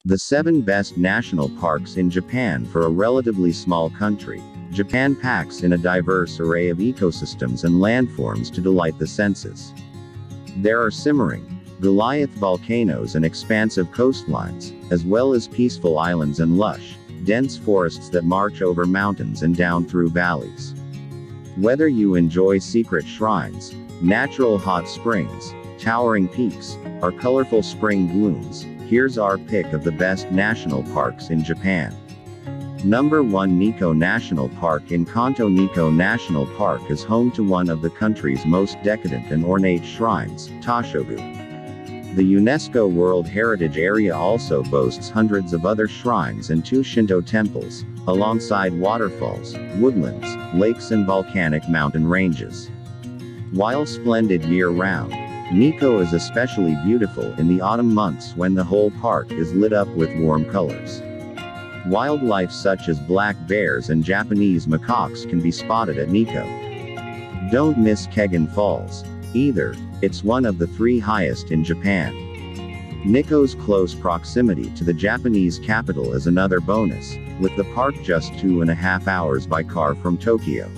The 7 best national parks in Japan. For a relatively small country, Japan packs in a diverse array of ecosystems and landforms to delight the senses. There are simmering Goliath volcanoes and expansive coastlines, as well as peaceful islands and lush, dense forests that march over mountains and down through valleys. Whether you enjoy secret shrines, natural hot springs, towering peaks, or colorful spring blooms, here's our pick of the best national parks in Japan. Number 1. Nikkō National Park in Kanto. Nikkō National Park is home to one of the country's most decadent and ornate shrines, Toshogu. The UNESCO World Heritage Area also boasts hundreds of other shrines and 2 Shinto temples, alongside waterfalls, woodlands, lakes and volcanic mountain ranges. While splendid year-round, Nikkō is especially beautiful in the autumn months when the whole park is lit up with warm colors. Wildlife such as black bears and Japanese macaques can be spotted at Nikkō. Don't miss Kegon Falls, either. It's one of the 3 highest in Japan. Nikko's close proximity to the Japanese capital is another bonus, with the park just 2.5 hours by car from Tokyo.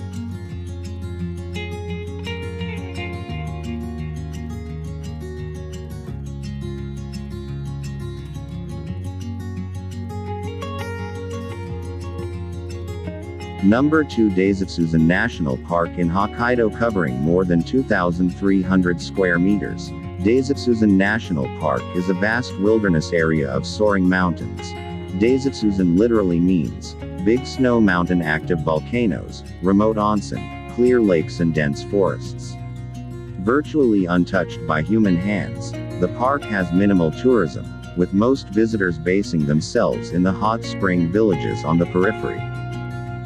Number 2. Daisetsuzan National Park in Hokkaido. Covering more than 2,300 square meters, Daisetsuzan National Park is a vast wilderness area of soaring mountains. Daisetsuzan literally means big snow mountain, active volcanoes, remote onsen, clear lakes and dense forests. Virtually untouched by human hands, the park has minimal tourism, with most visitors basing themselves in the hot spring villages on the periphery.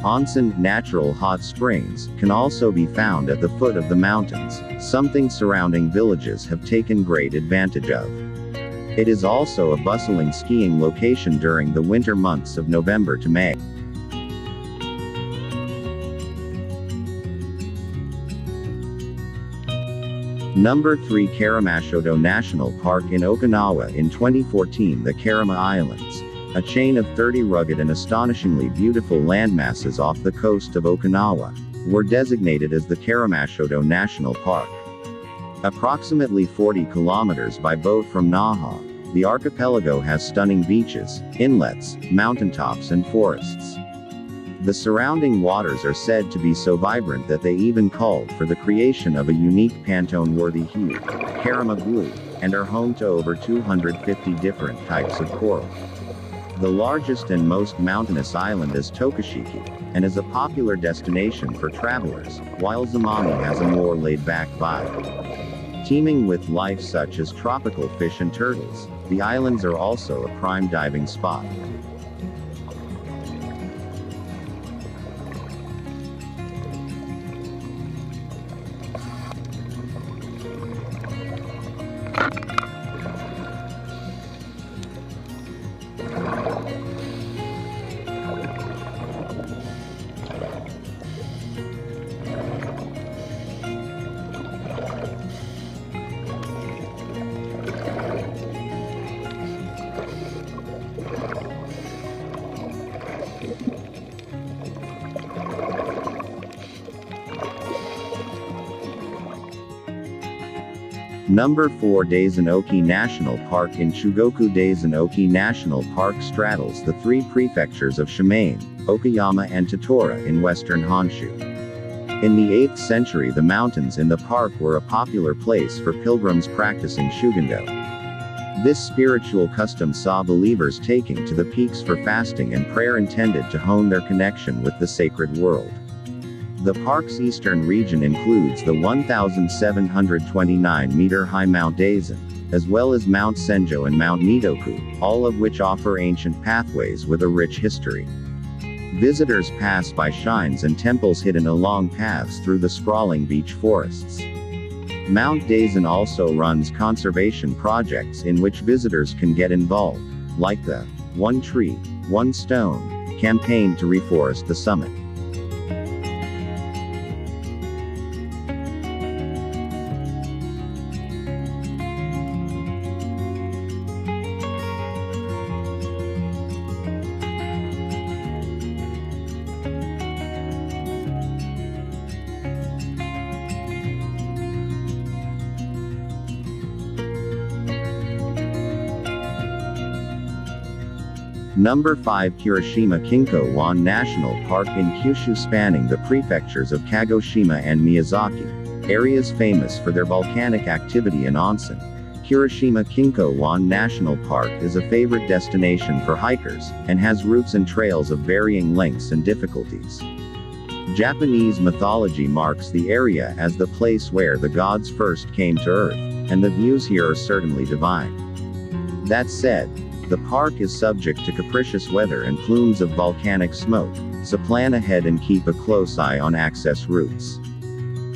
Onsen, natural hot springs, can also be found at the foot of the mountains, something surrounding villages have taken great advantage of. It is also a bustling skiing location during the winter months of November to May. Number 3. Karamashodo National Park in Okinawa. In 2014, the Kerama Islands, a chain of 30 rugged and astonishingly beautiful landmasses off the coast of Okinawa, were designated as the Keramashoto National Park. Approximately 40 kilometers by boat from Naha, the archipelago has stunning beaches, inlets, mountaintops and forests. The surrounding waters are said to be so vibrant that they even called for the creation of a unique Pantone-worthy hue, Kerama blue, and are home to over 250 different types of coral. The largest and most mountainous island is Tokushiki, and is a popular destination for travelers, while Zamami has a more laid-back vibe. Teeming with life such as tropical fish and turtles, the islands are also a prime diving spot. Number 4. Daisen-Oki National Park in Chūgoku. Daisen-Oki National Park straddles the 3 prefectures of Shimane, Okayama and Tottori in western Honshu. In the 8th century, the mountains in the park were a popular place for pilgrims practicing Shugoku. This spiritual custom saw believers taking to the peaks for fasting and prayer intended to hone their connection with the sacred world. The park's eastern region includes the 1,729-meter-high Mount Daisen, as well as Mount Senjo and Mount Mitoku, all of which offer ancient pathways with a rich history. Visitors pass by shrines and temples hidden along paths through the sprawling beech forests. Mount Daisen also runs conservation projects in which visitors can get involved, like the One Tree, One Stone campaign to reforest the summit. Number 5 Kirishima-Kinkō-wan National Park in Kyushu, spanning the prefectures of Kagoshima and Miyazaki, areas famous for their volcanic activity and onsen. Kirishima-Kinkō-wan National Park is a favorite destination for hikers, and has routes and trails of varying lengths and difficulties. Japanese mythology marks the area as the place where the gods first came to Earth, and the views here are certainly divine. That said, the park is subject to capricious weather and plumes of volcanic smoke, so plan ahead and keep a close eye on access routes.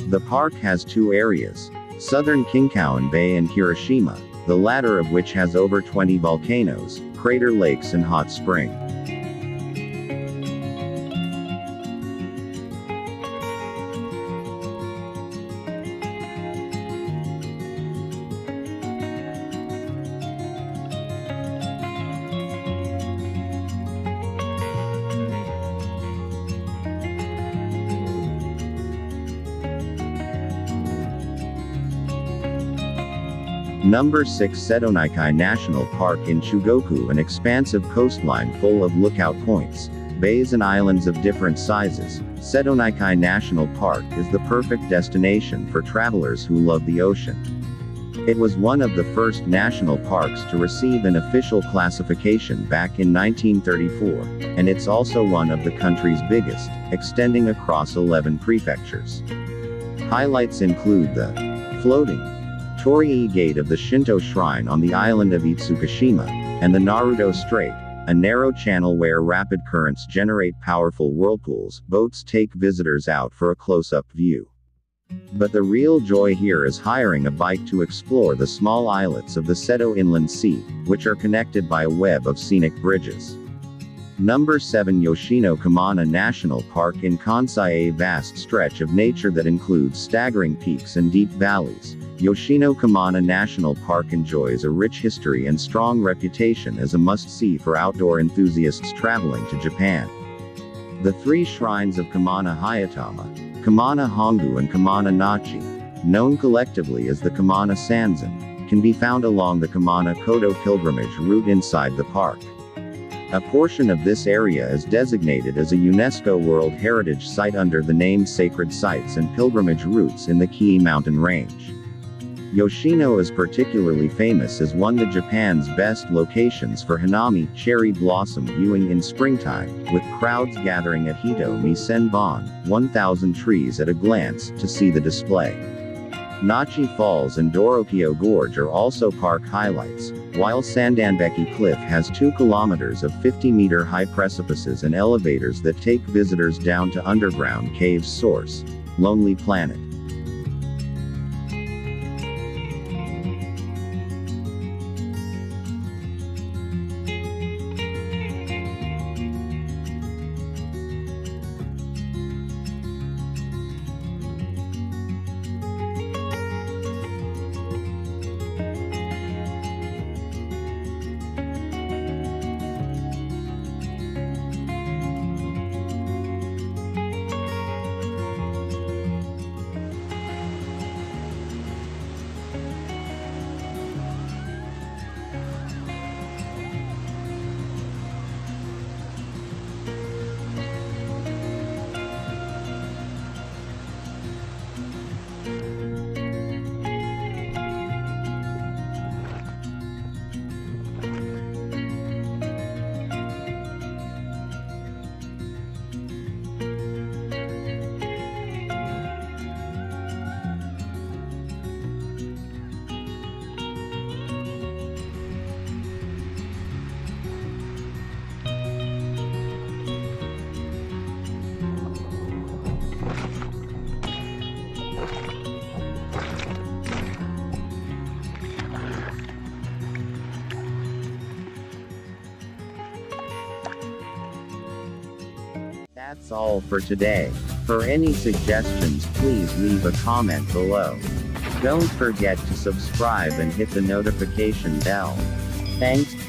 The park has two areas: southern Kinkowan Bay and Hiroshima, the latter of which has over 20 volcanoes, crater lakes and hot springs. Number 6 Setonaikai National Park in Chūgoku, an expansive coastline full of lookout points, bays and islands of different sizes. Setonaikai National Park is the perfect destination for travelers who love the ocean. It was one of the first national parks to receive an official classification back in 1934, and it's also one of the country's biggest, extending across 11 prefectures. Highlights include the floating Torii Gate of the Shinto shrine on the island of Itsukushima, and the Naruto Strait, a narrow channel where rapid currents generate powerful whirlpools. Boats take visitors out for a close-up view. But the real joy here is hiring a bike to explore the small islets of the Seto Inland Sea, which are connected by a web of scenic bridges. Number 7 Yoshino-Kumano National Park in Kansai, a vast stretch of nature that includes staggering peaks and deep valleys. Yoshino-Kumano National Park enjoys a rich history and strong reputation as a must-see for outdoor enthusiasts traveling to Japan. The three shrines of Kamana Hayatama, Kamana Hongu and Kamana Nachi, known collectively as the Kamana Sanzen, can be found along the Kamana-Kodo pilgrimage route inside the park. A portion of this area is designated as a UNESCO World Heritage Site under the name Sacred Sites and Pilgrimage Routes in the Kii mountain range. Yoshino is particularly famous as one of Japan's best locations for hanami, cherry blossom viewing in springtime, with crowds gathering at Hitomi Senbon, 1,000 trees at a glance, to see the display. Nachi Falls and Dorokyo Gorge are also park highlights, while Sandanbeki Cliff has 2 kilometers of 50-meter high precipices and elevators that take visitors down to underground caves. Source: Lonely Planet. That's all for today. For any suggestions, please leave a comment below. Don't forget to subscribe and hit the notification bell. Thanks.